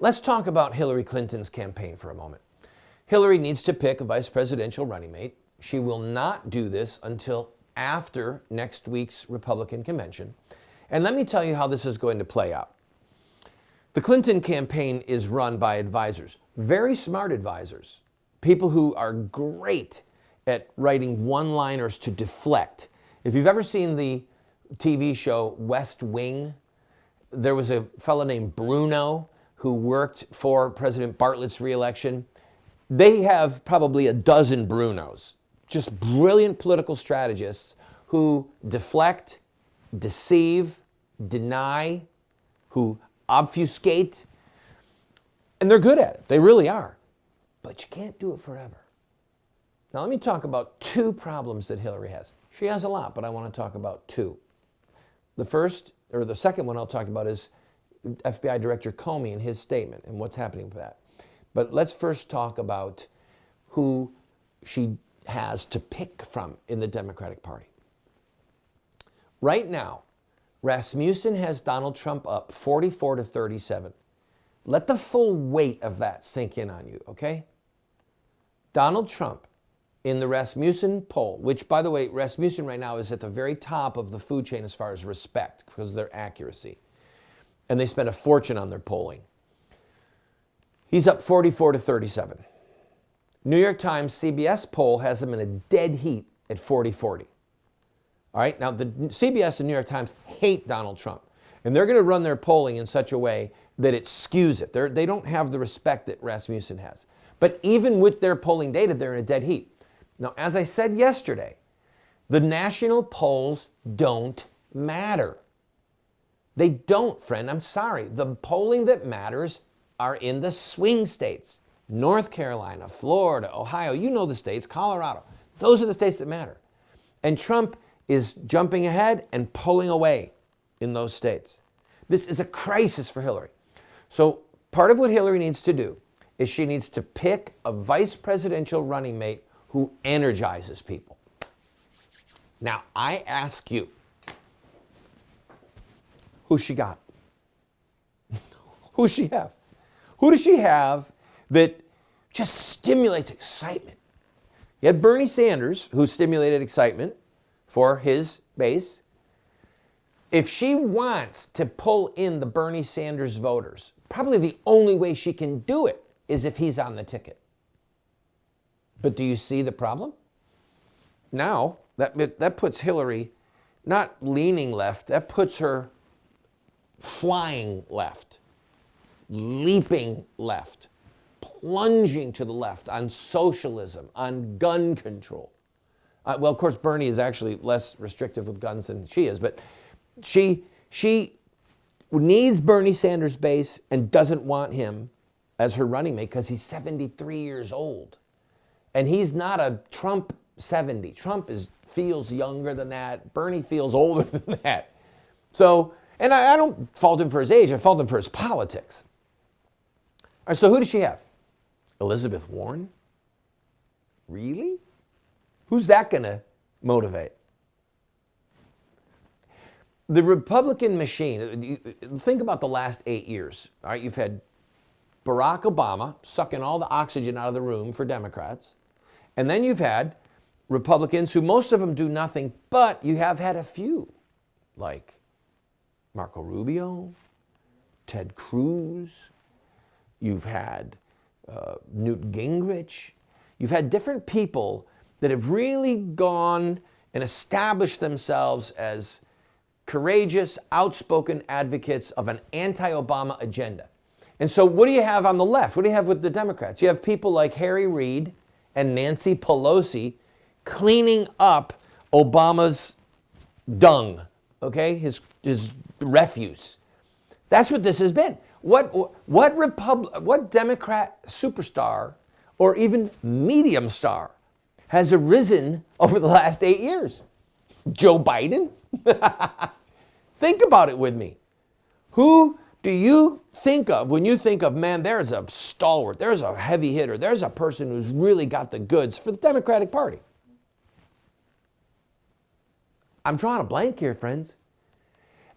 Let's talk about Hillary Clinton's campaign for a moment. Hillary needs to pick a vice presidential running mate. She will not do this until after next week's Republican convention. And let me tell you how this is going to play out. The Clinton campaign is run by advisors, very smart advisors, people who are great at writing one-liners to deflect. If you've ever seen the TV show West Wing, there was a fellow named Bruno who worked for President Bartlett's reelection. They have probably a dozen Brunos, just brilliant political strategists who deflect, deceive, deny, who obfuscate, and they're good at it. They really are. But you can't do it forever. Now let me talk about two problems that Hillary has. She has a lot, but I want to talk about two. The second one I'll talk about is FBI Director Comey and his statement and what's happening with that. But let's first talk about who she has to pick from in the Democratic Party. Right now, Rasmussen has Donald Trump up 44-37. Let the full weight of that sink in on you, okay? Donald Trump in the Rasmussen poll, which, by the way, Rasmussen right now is at the very top of the food chain as far as respect because of their accuracy. And they spend a fortune on their polling. He's up 44-37. New York Times CBS poll has him in a dead heat at 40-40. All right, now the CBS and New York Times hate Donald Trump. And they're going to run their polling in such a way that it skews it. They don't have the respect that Rasmussen has. But even with their polling data, they're in a dead heat. Now, as I said yesterday, the national polls don't matter. They don't, friend. I'm sorry. The polling that matters are in the swing states. North Carolina, Florida, Ohio, you know the states, Colorado. Those are the states that matter. And Trump is jumping ahead and pulling away in those states. This is a crisis for Hillary. So part of what Hillary needs to do is she needs to pick a vice presidential running mate who energizes people. Now, I ask you, who's she got? Who's she have? Who does she have that just stimulates excitement? You had Bernie Sanders, who stimulated excitement for his base. If she wants to pull in the Bernie Sanders voters, probably the only way she can do it is if he's on the ticket. But do you see the problem? Now, that puts Hillary not leaning left, that puts her flying left, leaping left, plunging to the left on socialism, on gun control. Well, of course, Bernie is actually less restrictive with guns than she is, but she needs Bernie Sanders' base and doesn't want him as her running mate because he's 73 years old. And he's not a Trump 70. Trump feels younger than that. Bernie feels older than that. So, and I don't fault him for his age. I fault him for his politics. All right, so who does she have? Elizabeth Warren? Really? Who's that going to motivate? The Republican machine, think about the last 8 years. All right, you've had Barack Obama sucking all the oxygen out of the room for Democrats. And then you've had Republicans who most of them do nothing, but you have had a few, like Marco Rubio, Ted Cruz. You've had Newt Gingrich. You've had different people that have really gone and established themselves as courageous, outspoken advocates of an anti-Obama agenda. And so what do you have on the left? What do you have with the Democrats? You have people like Harry Reid and Nancy Pelosi cleaning up Obama's dung, okay, his refuse. That's what this has been. What Democrat superstar or even medium star has arisen over the last 8 years? Joe Biden? Think about it with me. Who do you think of when you think of, man, there's a stalwart, there's a heavy hitter, there's a person who's really got the goods for the Democratic Party? I'm drawing a blank here, friends.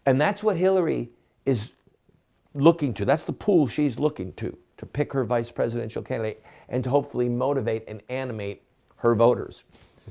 And that's what Hillary is looking to. That's the pool she's looking to pick her vice presidential candidate and to hopefully motivate and animate her voters.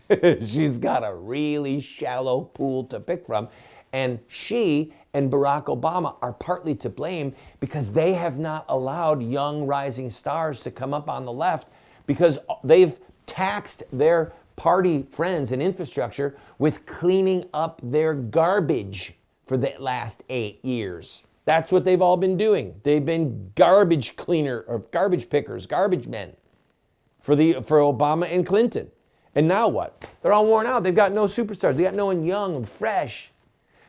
She's got a really shallow pool to pick from. And she and Barack Obama are partly to blame because they have not allowed young rising stars to come up on the left because they've taxed their party friends and infrastructure with cleaning up their garbage for the last 8 years. That's what they've all been doing. They've been garbage cleaner or garbage pickers, garbage men for Obama and Clinton. And now what? They're all worn out. They've got no superstars. They got no one young and fresh.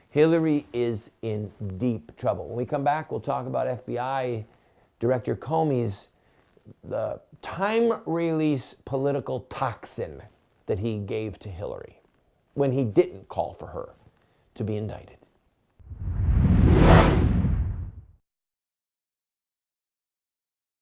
Hillary is in deep trouble. When we come back, we'll talk about FBI Director Comey's the time release political toxin that he gave to Hillary when he didn't call for her to be indicted.